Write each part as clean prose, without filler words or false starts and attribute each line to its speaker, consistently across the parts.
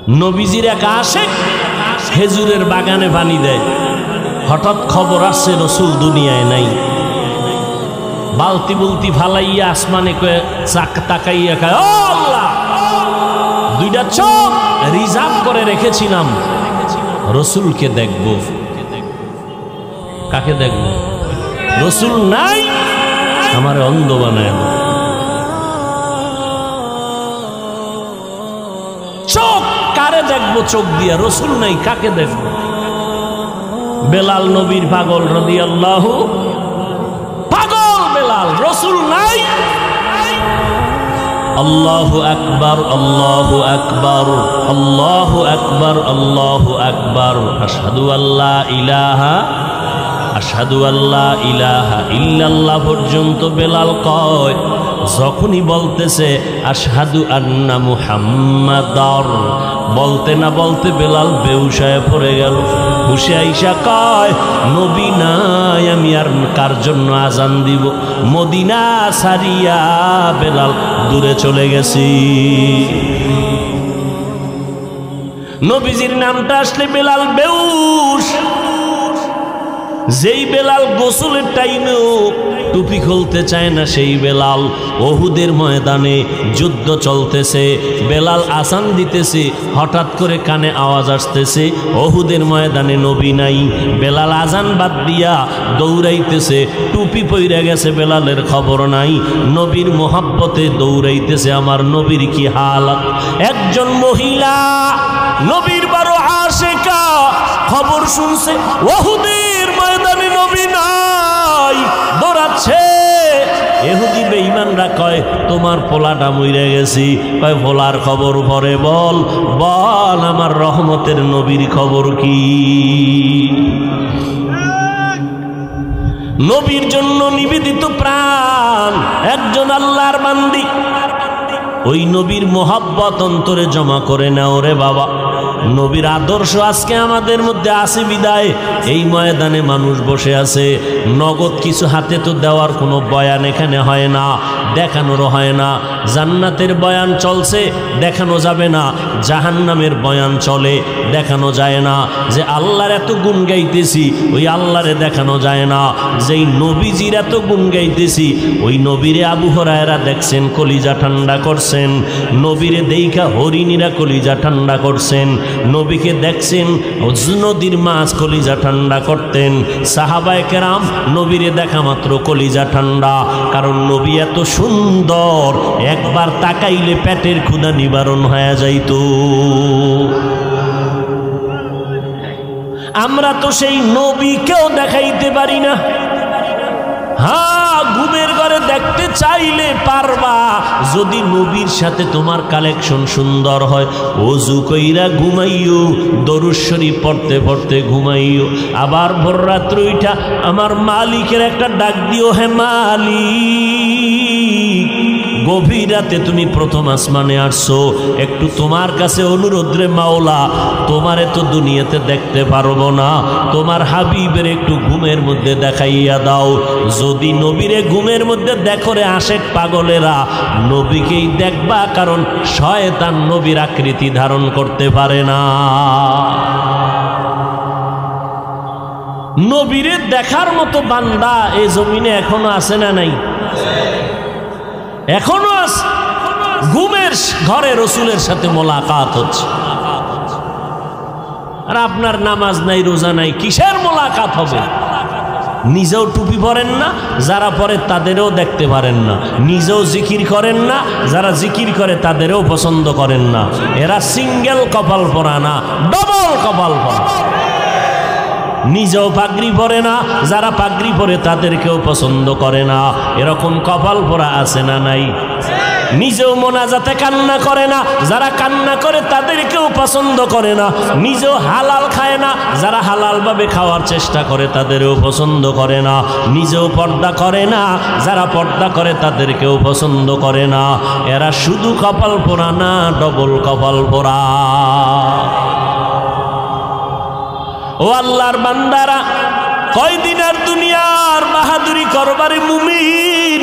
Speaker 1: নবীজির এক আশেক খেজুরের বাগানে পানি দেয়। হঠাৎ খবর আসছে রসুল দুনিয়ায় নাই। বালতি বুলতি ফালাইয়া আসমানে চাক তাকাইয়া কয়, ও আল্লাহ, দুইটা চোখ রিজার্ভ করে রেখেছিলাম, রসুলকে দেখব। কাকে দেখব? রসুল নাই, আমার অন্ধ বানায়। চোখ কারে দেখবো? চোখ দিয়া রসুল নাই, কাকে দেখব? বেলাল নবীর পাগল রাদিয়াল্লাহু, পাগল বেলাল, রসুল নাই। আল্লাহু আকবার, আল্লাহু আকবার, আল্লাহু আকবার, আল্লাহু আকবার, আশহাদু আল্লা ইলাহা, আশহাদু আল্লা ইলাহা ইল্লাল্লাহ পর্যন্ত বেলাল কয়। যখনই বলতেছে আশহাদু আন্না মুহাম্মাদার, বলতে না বলতে বেলাল বেহুশ হয়ে পড়ে গেল। হুশে আইসা কয়, নবী নাই, আমি আর কার জন্য আজান দিব? মদিনা সারিয়া বেলাল দূরে চলে গেছি। নবীজির নামটা আসলে বেলাল বেহুশ। যেই বেলাল গোসলের টাইমেও টুপি খুলতে চায় না, সেই বেলাল ওহুদের ময়দানে যুদ্ধ চলতেছে, বেলাল আজান দিতেছে, হঠাৎ করে কানে আওয়াজ আসতেছে ওহুদের ময়দানে নবী নাই। বেলাল আজান বাদ দিয়া দৌড়াইতেছে, টুপি পইরা গেছে, বেলালের খবর নাই। নবীর মোহাব্বতে দৌড়াইতেছে, আমার নবীর কি হালাত। একজন মহিলা নবীর বড় আশিকা, খবর শুনছে ওহুদের ময়দানে নবী নাই, দৌড়াচ্ছে। ইহুদি বেঈমানরা কয়, তোমার পোলাটা মইরা গেছি। কয়, পোলার খবর পরে বল, বল আমার রহমতের নবীর খবর কি? নবীর জন্য নিবেদিত প্রাণ একজন আল্লাহর বান্দি, ওই নবীর মোহাব্বত অন্তরে জমা করে নাও রে বাবা। নবীর আদর্শ আজকে আমাদের মধ্যে আছে বিদায় এই ময়দানে মানুষ বসে আছে। নগদ কিছু হাতে তো দেওয়ার কোনো বয়ান এখানে হয় না, দেখানোরও হয় না। জান্নাতের বয়ান চলছে, দেখানো যাবে না। জাহান্নামের বয়ান চলে, দেখানো যায় না। যে আল্লাহর এত গুণ গাইতেছি, ওই আল্লাহরে দেখানো যায় না। যেই নবীজির এত গুণ গাইতেছি, ওই নবীরে আবু হুরায়রা দেখছেন, কলিজা ঠান্ডা করছেন। নবীরে দেইখা হরিণীরা কলিজা ঠান্ডা করছেন। নবীকে দেখছেন, নদীর মাছ কলিজা ঠান্ডা করতেন। সাহাবায়ে কেরাম নবীরে দেখা মাত্র কলিজা ঠান্ডা, কারণ নবী এত সুন্দর, একবার তাকাইলে পেটের ক্ষুধা নিবারণ হয়ে যাইত। আমরা তো সেই নবীকেও দেখাইতে পারি না। হ্যাঁ, ঘুমের ঘরে দেখতে চাইলে পারবা, যদি নবীর সাথে তোমার কালেকশন সুন্দর হয়। ওযু কইরা ঘুমাইও, দরুদ শরীফ পড়তে পড়তে ঘুমাইও। আবার ভোর রাত্র উঠা আমার মালিকের একটা ডাক দিও, হে মালিক, গভীর রাতে তুমি প্রথম আসমানে আসছো, একটু তোমার কাছে অনুরোধ রে মাওলা, তোমারে তো দুনিয়াতে দেখতে পারবো না, তোমার হাবিবের একটু ঘুমের মধ্যে দেখাইয়া দাও। যদি নবীরে ঘুমের মধ্যে দেখো রে আশেক পাগলেরা, নবীকেই দেখবা, কারণ শয়তান নবীর আকৃতি ধারণ করতে পারে না। নবীরে দেখার মতো বান্দা এই জমিনে এখনো আছে না নাই? এখনো আছে। ঘুমের ঘরে রসুলের সাথে মোলাকাত হচ্ছে, আর আপনার নামাজ নাই, রোজা নাই, কিসের মোলাকাত হবে? নিজেও টুপি পরেন না, যারা পরে তাদেরও দেখতে পারেন না। নিজেও জিকির করেন না, যারা জিকির করে তাদেরও পছন্দ করেন না। এরা সিঙ্গেল কপাল পরা না, ডবল কপাল পরা। নিজেও পাগড়ি পরে না, যারা পাগড়ি পরে তাদেরকেও পছন্দ করে না। এরকম কপাল পরা আছে না নাই? নিজেও মোনাজাতে কান্না করে না, যারা কান্না করে তাদেরকেও পছন্দ করে না। নিজেও হালাল খায় না, যারা হালাল ভাবে খাওয়ার চেষ্টা করে তাদেরও পছন্দ করে না। নিজেও পর্দা করে না, যারা পর্দা করে তাদেরকেও পছন্দ করে না। এরা শুধু কপাল পোড়া না, ডবল কপাল পোড়া। ও আল্লাহর বান্দারা, কয়দিন আর দুনিয়ার বাহাদুরি করবারে মুমিন?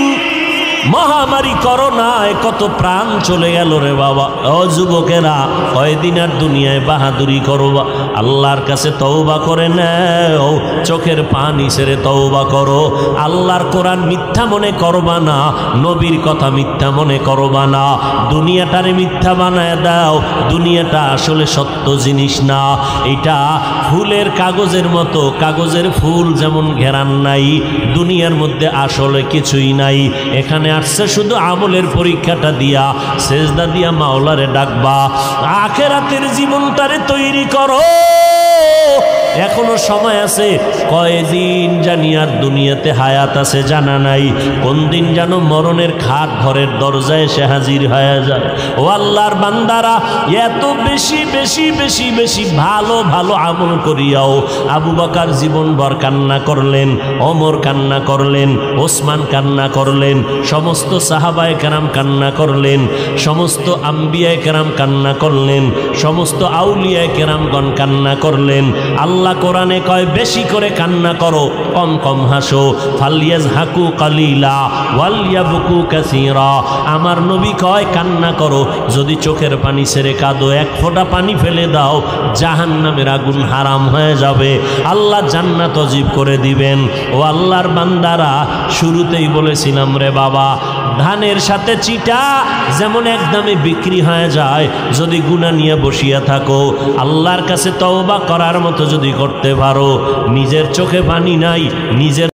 Speaker 1: মহামারী করোনায় কত প্রাণ চলে গেল রে বাবা। ও যুবকেরা, কয়দিন আর দুনিয়ায় বাহাদুরি করবা? আল্লাহর কাছে তওবা করে নাও, চোখের পানি ছেড়ে তওবা করো। আল্লাহর কোরআন মিথ্যা মনে করবা না, নবীর কথা মিথ্যা মনে করবা না, দুনিয়াটারে মিথ্যা বানায় দাও। দুনিয়াটা আসলে সত্য জিনিস না, এটা ফুলের কাগজের মতো। কাগজের ফুল যেমন ঘেরান নাই, দুনিয়ার মধ্যে আসলে কিছুই নাই। এখানে আসছে শুধু আমলের পরীক্ষাটা দিয়া, সেজদা দিয়া মাওলারে ডাকবা। আখিরাতের জীবনটারে তৈরি করো, এখনো সময় আছে। কয়দিন জানি আর দুনিয়াতে হায়াত আছে জানা নাই, কোন দিন যেন মরণের খাট ঘরের দরজায় এসে হাজির হয়ে যায়। ও আল্লাহর বান্দারা, এত বেশি বেশি বেশি বেশি ভালো ভালো আমল করিয়াও আবু বকর জীবনভর কান্না করলেন, ওমর কান্না করলেন, ওসমান কান্না করলেন, সমস্ত সাহাবায়ে কেরাম কান্না করলেন, সমস্ত আম্বিয়ায়ে কেরাম কান্না করলেন, সমস্ত আউলিয়ায়ে কেরামগণ কান্না করলেন। আল্লাহ কোরআনে কয় বেশি করে কান্না করো, কম কম হাসো। ফালিয়াজহাকু কালিলা ওয়ালিয়াবকু কাসীরা। আমার নবী কয় কান্না করো, যদি চোখের পানি ছেড়ে কাঁদো, এক ফোঁটা পানি ফেলে দাও, জাহান্নামের আগুন হারাম হয়ে যাবে, আল্লাহ জান্নাত ওয়াজিব করে দিবেন। ও আল্লাহর বান্দারা, শুরুতেই বলেছিলাম রে বাবা, ধানের সাথে চিটা যেমন একদমে বিক্রি হয়ে যায়, যদি গুনাহ নিয়ে বসিয়া থাকো, আল্লাহর কাছে তওবা করার মতো যদি করতে পারো, নিজের চোখে পানি নাই, নিজের